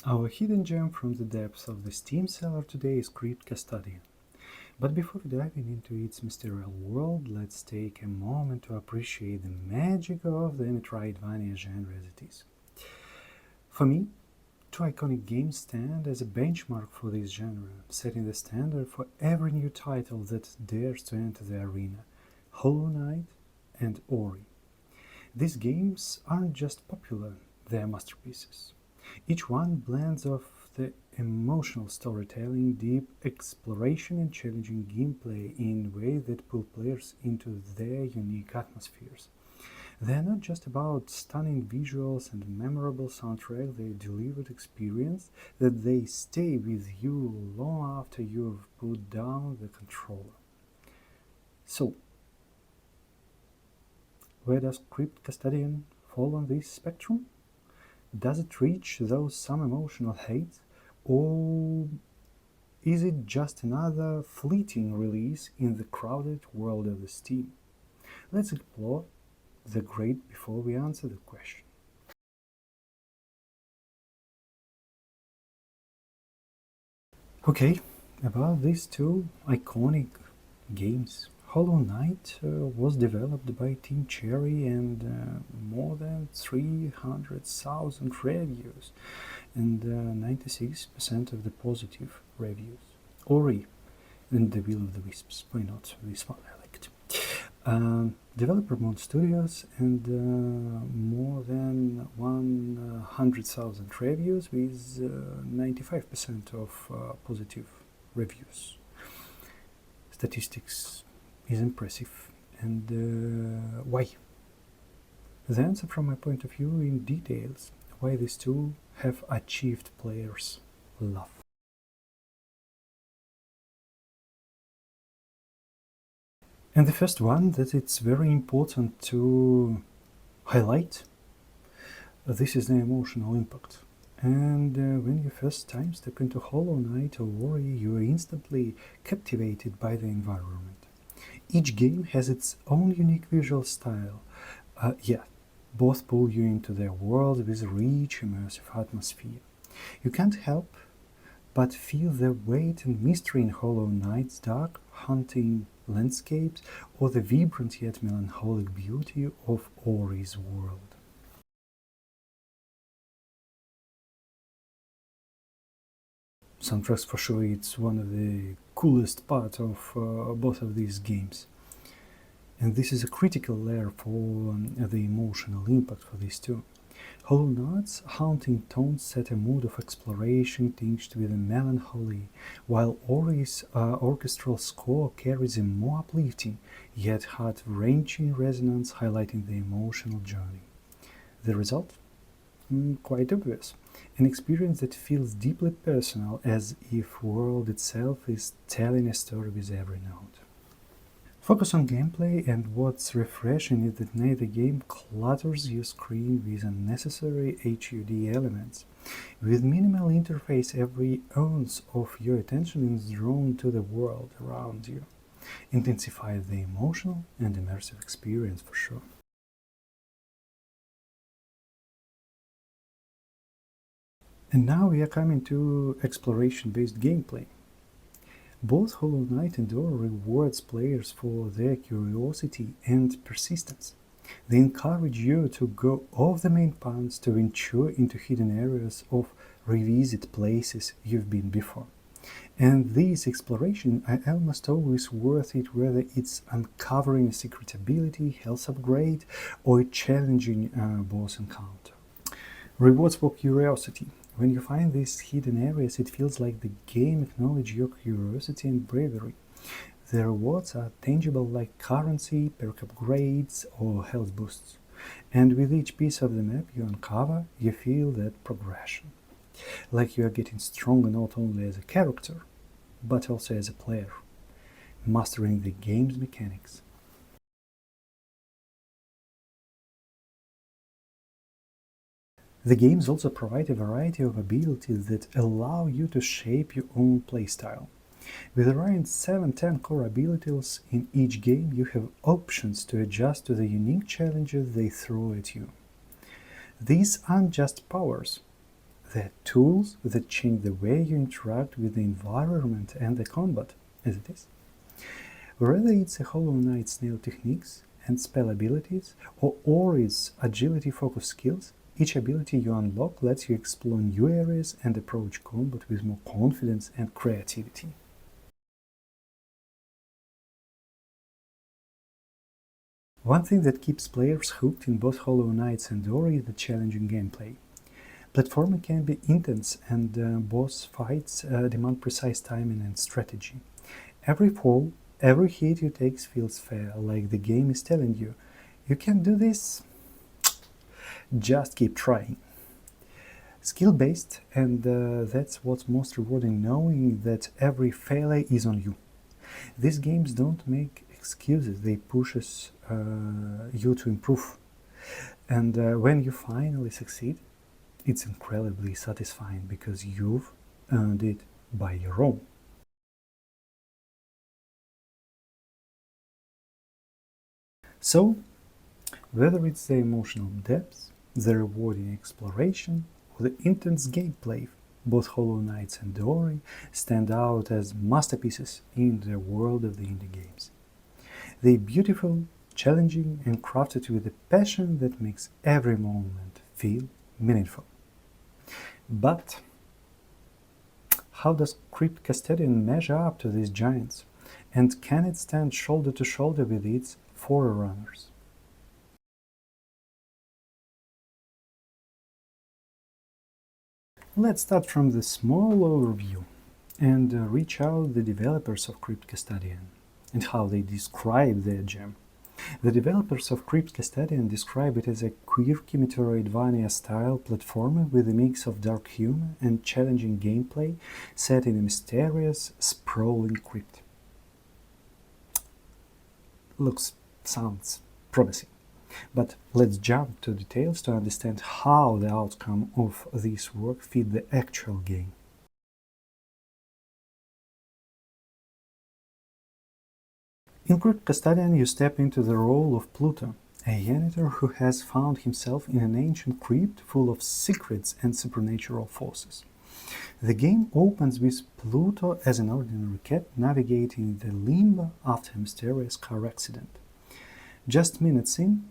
Our hidden gem from the depths of the Steam cellar today is Crypt Custodian. But before we dive into its mysterious world, let's take a moment to appreciate the magic of the Metroidvania genre as it is. For me, two iconic games stand as a benchmark for this genre, setting the standard for every new title that dares to enter the arena: Hollow Knight and Ori. These games aren't just popular, they are masterpieces. Each one blends of the emotional storytelling, deep exploration and challenging gameplay in ways that pull players into their unique atmospheres. They are not just about stunning visuals and memorable soundtrack, they delivered experience that they stay with you long after you've put down the controller. So, where does Crypt Custodian fall on this spectrum? Does it reach those some emotional heights, or is it just another fleeting release in the crowded world of the Steam? Let's explore the great before we answer the question. Okay, about these two iconic games. Hollow Knight was developed by Team Cherry and more than 300,000 reviews and 96% of the positive reviews. Ori and the Will of the Wisps, why not? This one I liked. Developer Mode Studios and more than 100,000 reviews with 95% of positive reviews. Statistics is impressive. And why? The answer from my point of view in details why these two have achieved players' love. And the first one that it's very important to highlight, this is the emotional impact. And when you first time step into Hollow Knight or Ori, you are instantly captivated by the environment. Each game has its own unique visual style, yet both pull you into their world with a rich, immersive atmosphere. You can't help but feel the weight and mystery in Hollow Knight's dark, haunting landscapes, or the vibrant yet melancholic beauty of Ori's world. Soundtracks for sure, it's one of the coolest part of both of these games. And this is a critical layer for the emotional impact for these two. Hollow Knight's haunting tones set a mood of exploration tinged with a melancholy, while Ori's orchestral score carries a more uplifting, yet heart-wrenching resonance highlighting the emotional journey. The result? Quite obvious. An experience that feels deeply personal, as if world itself is telling a story with every note. Focus on gameplay, and what's refreshing is that neither game clutters your screen with unnecessary HUD elements. With minimal interface, every ounce of your attention is drawn to the world around you, intensifying the emotional and immersive experience for sure. And now we are coming to exploration-based gameplay. Both Hollow Knight and Ori rewards players for their curiosity and persistence. They encourage you to go off the main paths to venture into hidden areas or revisit places you've been before. And these explorations are almost always worth it, whether it's uncovering a secret ability, health upgrade, or a challenging boss encounter. Rewards for curiosity. When you find these hidden areas, it feels like the game acknowledges your curiosity and bravery. The rewards are tangible like currency, perk upgrades, or health boosts. And with each piece of the map you uncover, you feel that progression. Like you are getting stronger not only as a character, but also as a player, mastering the game's mechanics. The games also provide a variety of abilities that allow you to shape your own playstyle. With around 7-10 core abilities in each game, you have options to adjust to the unique challenges they throw at you. These aren't just powers, They're tools that change the way you interact with the environment and the combat, as it is. Whether it's a Hollow Knight's nail techniques and spell abilities, or Ori's agility-focused skills, each ability you unlock lets you explore new areas and approach combat with more confidence and creativity. One thing that keeps players hooked in both Hollow Knights and Ori is the challenging gameplay. Platforming can be intense, and boss fights demand precise timing and strategy. Every fall, every hit you take feels fair, like the game is telling you, you can do this, just keep trying. Skill-based, and that's what's most rewarding, knowing that every failure is on you. These games don't make excuses, they pushes you to improve. And when you finally succeed, it's incredibly satisfying because you've earned it by your own. So, whether it's the emotional depth, the rewarding exploration, or the intense gameplay, both Hollow Knights and Ori stand out as masterpieces in the world of the indie games. They're beautiful, challenging, and crafted with a passion that makes every moment feel meaningful. But how does Crypt Custodian measure up to these giants? And can it stand shoulder to shoulder with its forerunners? Let's start from the small overview and reach out the developers of Crypt Custodian and how they describe their gem. The developers of Crypt Custodian describe it as a quirky Metroidvania-style platformer with a mix of dark humor and challenging gameplay set in a mysterious, sprawling crypt. Sounds promising. But let's jump to details to understand how the outcome of this work fit the actual game. In Crypt Custodian, you step into the role of Pluto, a janitor who has found himself in an ancient crypt full of secrets and supernatural forces. The game opens with Pluto as an ordinary cat navigating the limbo after a mysterious car accident. Just minutes in,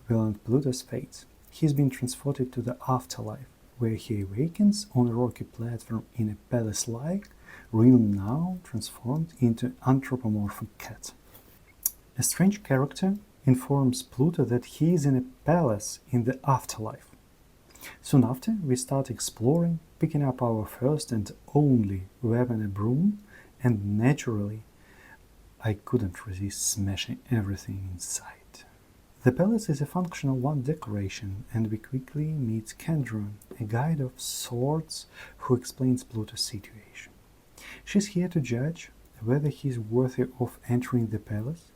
we learn Pluto's fate. He's been transported to the afterlife, where he awakens on a rocky platform in a palace-like realm now transformed into an anthropomorphic cat. A strange character informs Pluto that he is in a palace in the afterlife. Soon after, we start exploring, picking up our first and only weapon, a broom, and naturally, I couldn't resist smashing everything in sight. The palace is a functional one decoration, and we quickly meet Kendra, a guide of sorts who explains Pluto's situation. She's here to judge whether he's worthy of entering the palace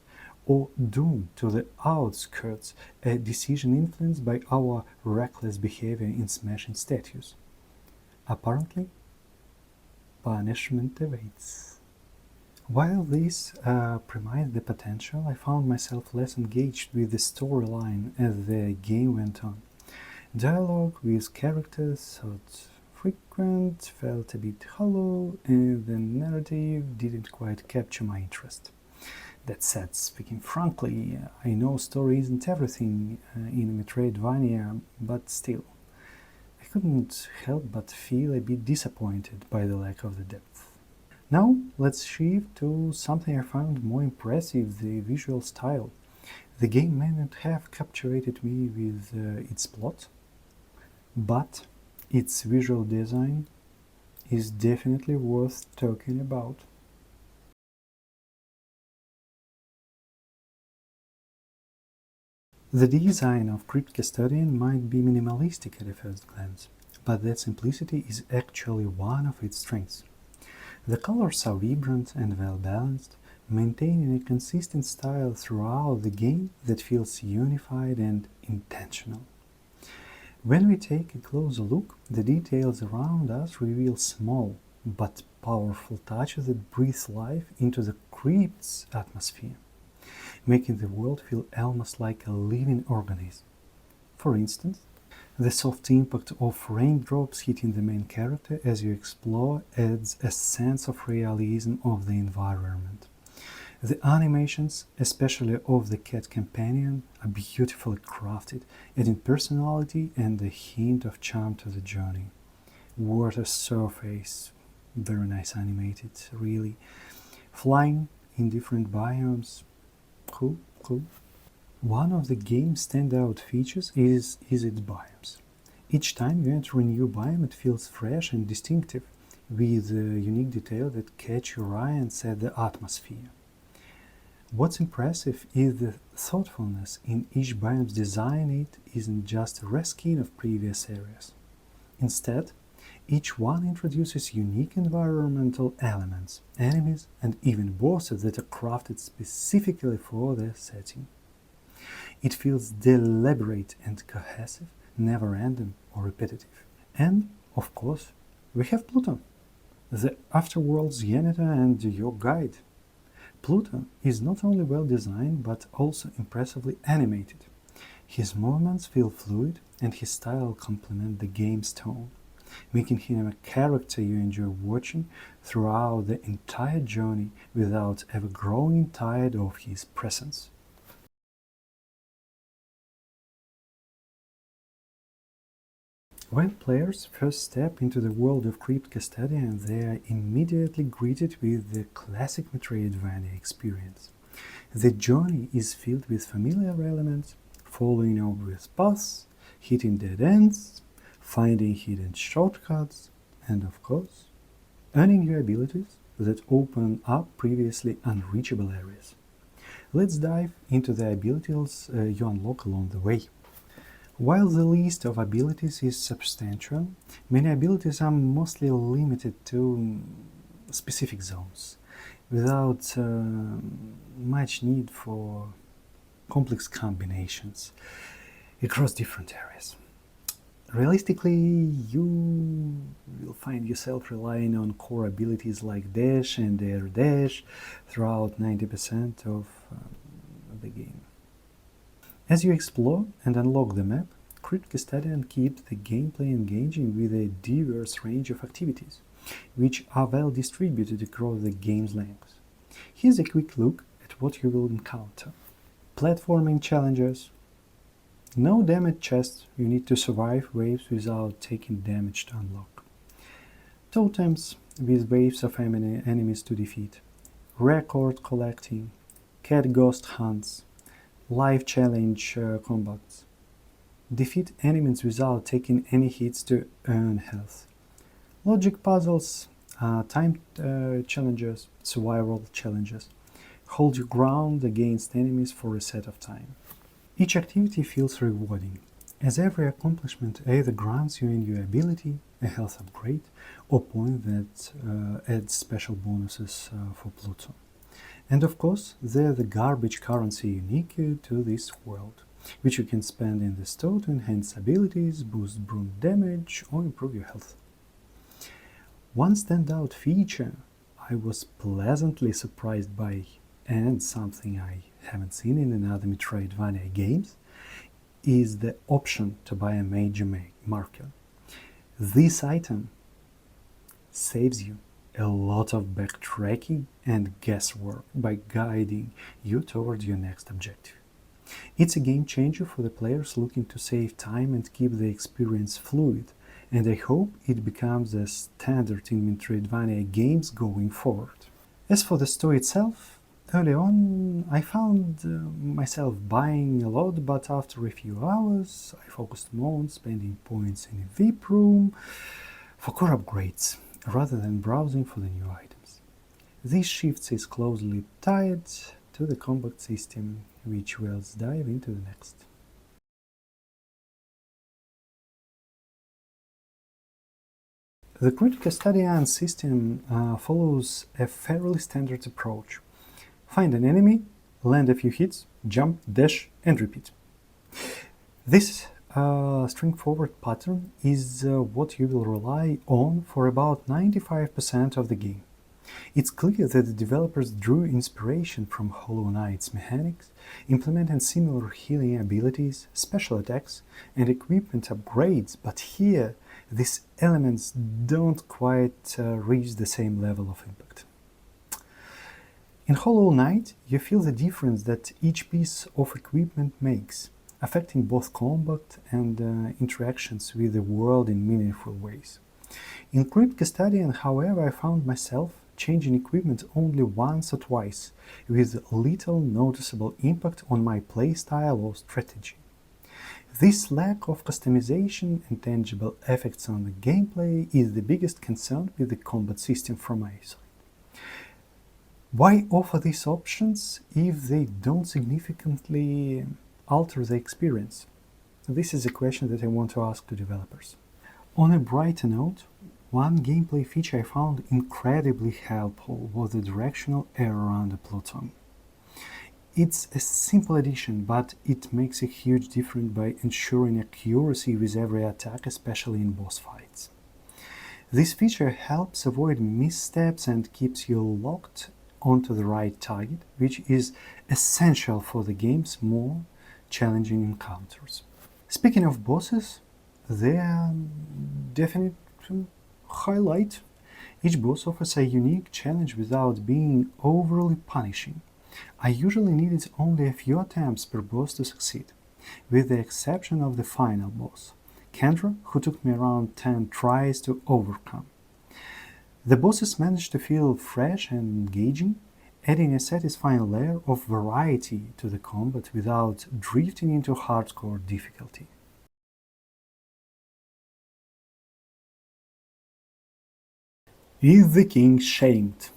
or doomed to the outskirts, a decision influenced by our reckless behavior in smashing statues. Apparently, punishment awaits. While this premised the potential, I found myself less engaged with the storyline as the game went on. Dialogue with characters thought frequent, felt a bit hollow, and the narrative didn't quite capture my interest. That said, speaking frankly, I know story isn't everything in Metroidvania, but still, I couldn't help but feel a bit disappointed by the lack of the depth. Now, let's shift to something I found more impressive, the visual style. The game may not have captivated me with its plot, but its visual design is definitely worth talking about. The design of Crypt Custodian might be minimalistic at a first glance, but that simplicity is actually one of its strengths. The colors are vibrant and well-balanced, maintaining a consistent style throughout the game that feels unified and intentional. When we take a closer look, the details around us reveal small but powerful touches that breathe life into the crypt's atmosphere, making the world feel almost like a living organism. For instance, The soft impact of raindrops hitting the main character as you explore adds a sense of realism of the environment. The animations, especially of the cat companion, are beautifully crafted, adding personality and a hint of charm to the journey. Water surface, very nice animated, really. Flying in different biomes, cool, cool. One of the game's standout features is its biomes. Each time you enter a new biome, it feels fresh and distinctive, with unique detail that catch your eye and set the atmosphere. What's impressive is the thoughtfulness in each biome's design. It isn't just a reskin of previous areas. Instead, each one introduces unique environmental elements, enemies, and even bosses that are crafted specifically for their setting. It feels deliberate and cohesive, never random or repetitive. And, of course, we have Pluto, the Afterworld's janitor and your guide. Pluto is not only well designed but also impressively animated. His movements feel fluid and his style complement the game's tone, making him a character you enjoy watching throughout the entire journey without ever growing tired of his presence. When players first step into the world of Crypt Custodian, they are immediately greeted with the classic Metroidvania experience. The journey is filled with familiar elements, following obvious paths, hitting dead ends, finding hidden shortcuts, and of course, earning new abilities that open up previously unreachable areas. Let's dive into the abilities you unlock along the way. While the list of abilities is substantial, many abilities are mostly limited to specific zones, without much need for complex combinations across different areas. Realistically, you will find yourself relying on core abilities like dash and air dash throughout 90% of the game. As you explore and unlock the map, Crypt Custodian keeps the gameplay engaging with a diverse range of activities, which are well distributed across the game's length. Here's a quick look at what you will encounter. Platforming challenges. No damage chests, you need to survive waves without taking damage to unlock. Totems, with waves of enemies to defeat. Record collecting. Cat ghost hunts. Life challenge combats. Defeat enemies without taking any hits to earn health. Logic puzzles, time challenges, survival challenges. Hold your ground against enemies for a set of time. Each activity feels rewarding, as every accomplishment either grants you a new ability, a health upgrade, or point that adds special bonuses for Pluto. And of course, they're the garbage currency unique to this world, which you can spend in the store to enhance abilities, boost broom damage, or improve your health. One standout feature I was pleasantly surprised by, and something I haven't seen in other Metroidvania games, is the option to buy a major marker. This item saves you a lot of backtracking and guesswork by guiding you toward your next objective. It's a game changer for the players looking to save time and keep the experience fluid, and I hope it becomes a standard in Metroidvania games going forward. As for the story itself, early on I found myself buying a lot, but after a few hours I focused more on spending points in a VIP room for core upgrades, rather than browsing for the new items. This shift is closely tied to the combat system, which we'll dive into the next. The Crypt Custodian system follows a fairly standard approach. Find an enemy, land a few hits, jump, dash, and repeat. This straightforward pattern is what you will rely on for about 95% of the game. It's clear that the developers drew inspiration from Hollow Knight's mechanics, implementing similar healing abilities, special attacks, and equipment upgrades, but here these elements don't quite reach the same level of impact. In Hollow Knight, you feel the difference that each piece of equipment makes, affecting both combat and interactions with the world in meaningful ways. In Crypt Custodian, however, I found myself changing equipment only once or twice, with little noticeable impact on my playstyle or strategy. This lack of customization and tangible effects on the gameplay is the biggest concern with the combat system from my side. Why offer these options if they don't significantly alter the experience? This is a question that I want to ask to developers. On a brighter note, one gameplay feature I found incredibly helpful was the directional arrow under Pluto. It's a simple addition, but it makes a huge difference by ensuring accuracy with every attack, especially in boss fights. This feature helps avoid missteps and keeps you locked onto the right target, which is essential for the game's more challenging encounters. Speaking of bosses, they are definite highlight. Each boss offers a unique challenge without being overly punishing. I usually needed only a few attempts per boss to succeed, with the exception of the final boss, Kendra, who took me around 10 tries to overcome. The bosses managed to feel fresh and engaging, adding a satisfying layer of variety to the combat without drifting into hardcore difficulty. Is the king shamed?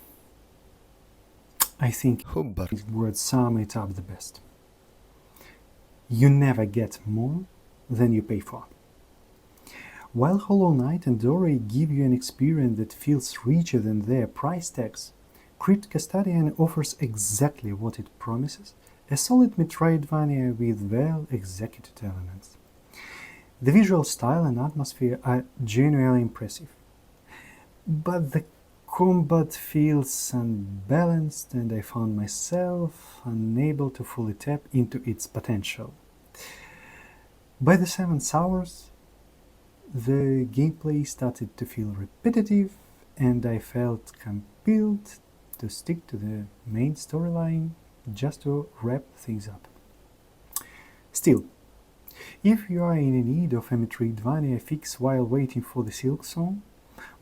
I think these words sum it up the best. You never get more than you pay for. While Hollow Knight and Ori give you an experience that feels richer than their price tags, Crypt Custodian offers exactly what it promises, a solid Metroidvania with well-executed elements. The visual style and atmosphere are genuinely impressive, but the combat feels unbalanced and I found myself unable to fully tap into its potential. By the 7th hours, the gameplay started to feel repetitive and I felt compelled to stick to the main storyline just to wrap things up. Still, if you are in need of a Metroidvania fix while waiting for the Silk Song,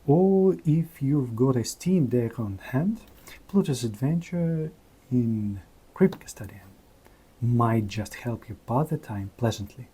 or if you've got a Steam Deck on hand, Pluto's adventure in Crypt Custodian might just help you pass the time pleasantly.